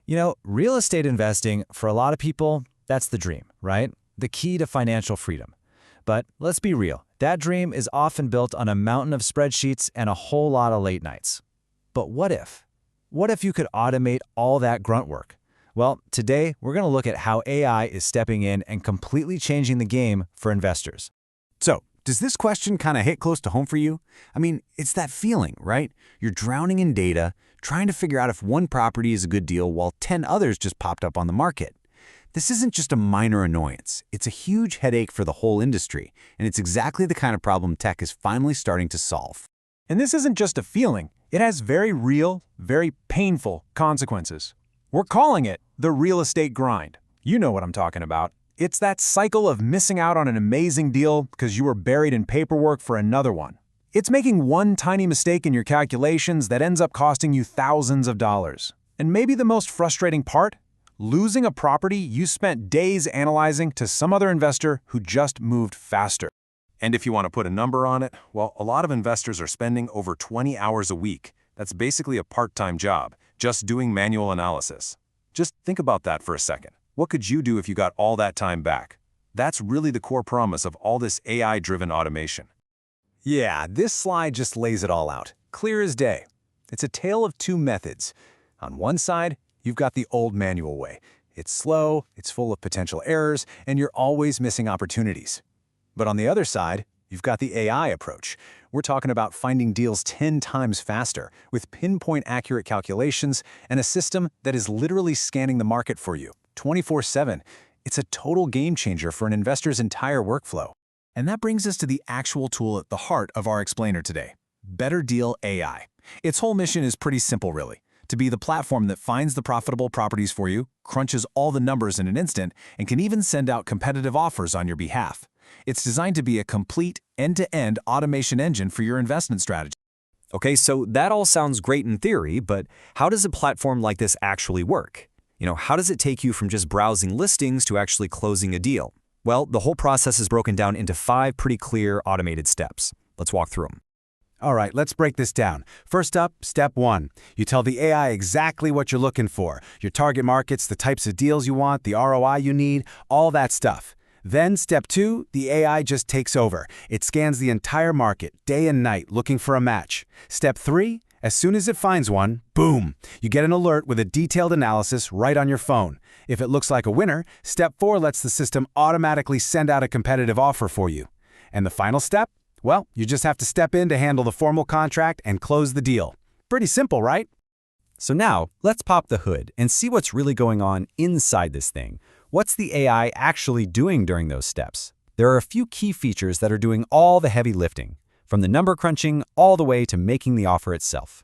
Real estate investing, for a lot of people, that's the dream, right? The key to financial freedom. But let's be real, that dream is often built on a mountain of spreadsheets and a whole lot of late nights. But what if? What if you could automate all that grunt work? Well, today we're going to look at how AI is stepping in and completely changing the game for investors. So, does this question kind of hit close to home for you? I mean, it's that feeling, right? You're drowning in data, trying to figure out if one property is a good deal while 10 others just popped up on the market. This isn't just a minor annoyance. It's a huge headache for the whole industry, and it's exactly the kind of problem tech is finally starting to solve. And this isn't just a feeling. It has very real, very painful consequences. We're calling it the real estate grind. You know what I'm talking about. It's that cycle of missing out on an amazing deal because you were buried in paperwork for another one. It's making one tiny mistake in your calculations that ends up costing you thousands of dollars. And maybe the most frustrating part? Losing a property you spent days analyzing to some other investor who just moved faster. And if you want to put a number on it, well, a lot of investors are spending over 20 hours a week. That's basically a part-time job, just doing manual analysis. Just think about that for a second. What could you do if you got all that time back? That's really the core promise of all this AI-driven automation. Yeah, this slide just lays it all out, clear as day. It's a tale of two methods. On one side, you've got the old manual way. It's slow, it's full of potential errors, and you're always missing opportunities. But on the other side, you've got the AI approach. We're talking about finding deals 10 times faster, with pinpoint accurate calculations and a system that is literally scanning the market for you, 24/7. It's a total game changer for an investor's entire workflow. And that brings us to the actual tool at the heart of our explainer today, Better Deal AI. Its whole mission is pretty simple, really. To be the platform that finds the profitable properties for you, crunches all the numbers in an instant, and can even send out competitive offers on your behalf. It's designed to be a complete, end-to-end automation engine for your investment strategy. Okay, so that all sounds great in theory, but how does a platform like this actually work? How does it take you from just browsing listings to actually closing a deal? Well, the whole process is broken down into 5 pretty clear automated steps. Let's walk through them. All right, let's break this down. First up, step 1. You tell the AI exactly what you're looking for, your target markets, the types of deals you want, the ROI you need, all that stuff. Then step 2, the AI just takes over. It scans the entire market, day and night, looking for a match. Step 3, as soon as it finds one, boom, you get an alert with a detailed analysis right on your phone. If it looks like a winner, step 4 lets the system automatically send out a competitive offer for you. And the final step? Well, you just have to step in to handle the formal contract and close the deal. Pretty simple, right? So now, let's pop the hood and see what's really going on inside this thing. What's the AI actually doing during those steps? There are a few key features that are doing all the heavy lifting, from the number crunching all the way to making the offer itself.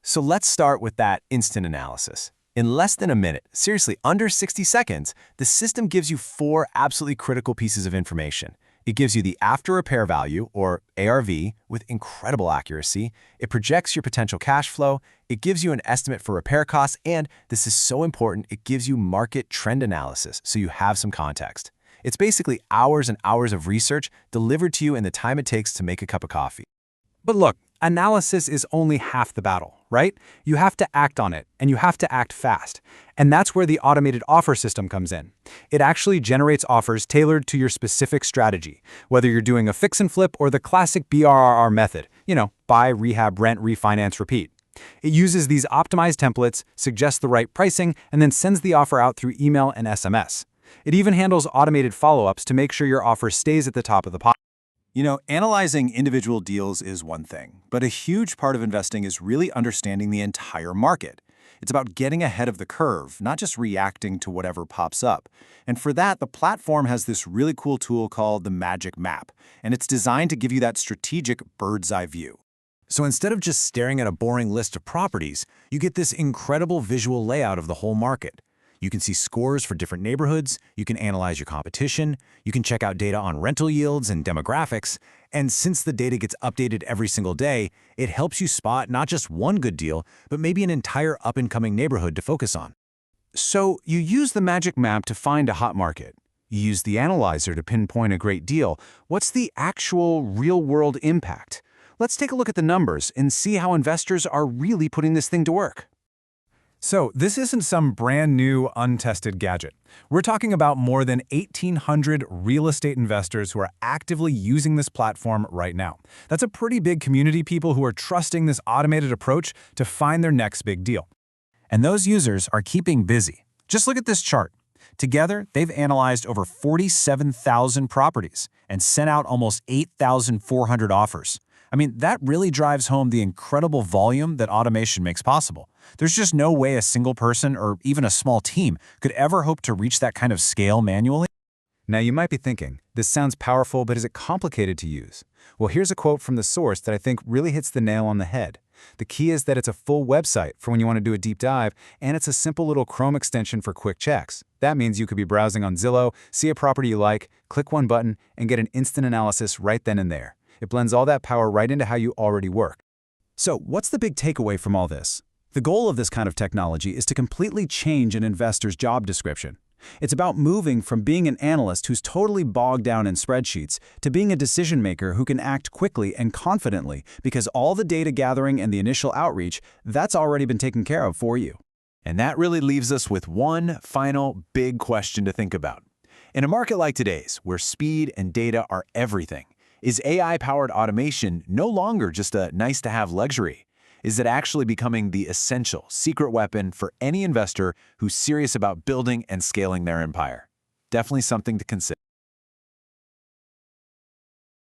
So let's start with that instant analysis. In less than a minute, seriously, under 60 seconds, the system gives you 4 absolutely critical pieces of information. It gives you the after-repair value, or ARV, with incredible accuracy. It projects your potential cash flow. It gives you an estimate for repair costs, and this is so important, it gives you market trend analysis, so you have some context. It's basically hours and hours of research delivered to you in the time it takes to make a cup of coffee. But look, analysis is only half the battle, right? You have to act on it, and you have to act fast. And that's where the automated offer system comes in. It actually generates offers tailored to your specific strategy, whether you're doing a fix and flip or the classic BRRR method, buy, rehab, rent, refinance, repeat. It uses these optimized templates, suggests the right pricing, and then sends the offer out through email and SMS. It even handles automated follow-ups to make sure your offer stays at the top of the pile. Analyzing individual deals is one thing, but a huge part of investing is really understanding the entire market. It's about getting ahead of the curve, not just reacting to whatever pops up. And for that, the platform has this really cool tool called the Magic Map, and it's designed to give you that strategic bird's-eye view. So instead of just staring at a boring list of properties, you get this incredible visual layout of the whole market. You can see scores for different neighborhoods, you can analyze your competition, you can check out data on rental yields and demographics, and since the data gets updated every single day, it helps you spot not just one good deal, but maybe an entire up-and-coming neighborhood to focus on. So you use the Magic Map to find a hot market. You use the analyzer to pinpoint a great deal. What's the actual real-world impact? Let's take a look at the numbers and see how investors are really putting this thing to work. So this isn't some brand new, untested gadget. We're talking about more than 1,800 real estate investors who are actively using this platform right now. That's a pretty big community of people who are trusting this automated approach to find their next big deal. And those users are keeping busy. Just look at this chart. Together, they've analyzed over 47,000 properties and sent out almost 8,400 offers. I mean, that really drives home the incredible volume that automation makes possible. There's just no way a single person or even a small team could ever hope to reach that kind of scale manually. Now you might be thinking, this sounds powerful, but is it complicated to use? Well, here's a quote from the source that I think really hits the nail on the head. The key is that it's a full website for when you want to do a deep dive, and it's a simple little Chrome extension for quick checks. That means you could be browsing on Zillow, see a property you like, click one button, and get an instant analysis right then and there. It blends all that power right into how you already work. So, what's the big takeaway from all this? The goal of this kind of technology is to completely change an investor's job description. It's about moving from being an analyst who's totally bogged down in spreadsheets to being a decision maker who can act quickly and confidently because all the data gathering and the initial outreach, that's already been taken care of for you. And that really leaves us with one final big question to think about. In a market like today's, where speed and data are everything, is AI-powered automation no longer just a nice-to-have luxury? Is it actually becoming the essential secret weapon for any investor who's serious about building and scaling their empire? Definitely something to consider.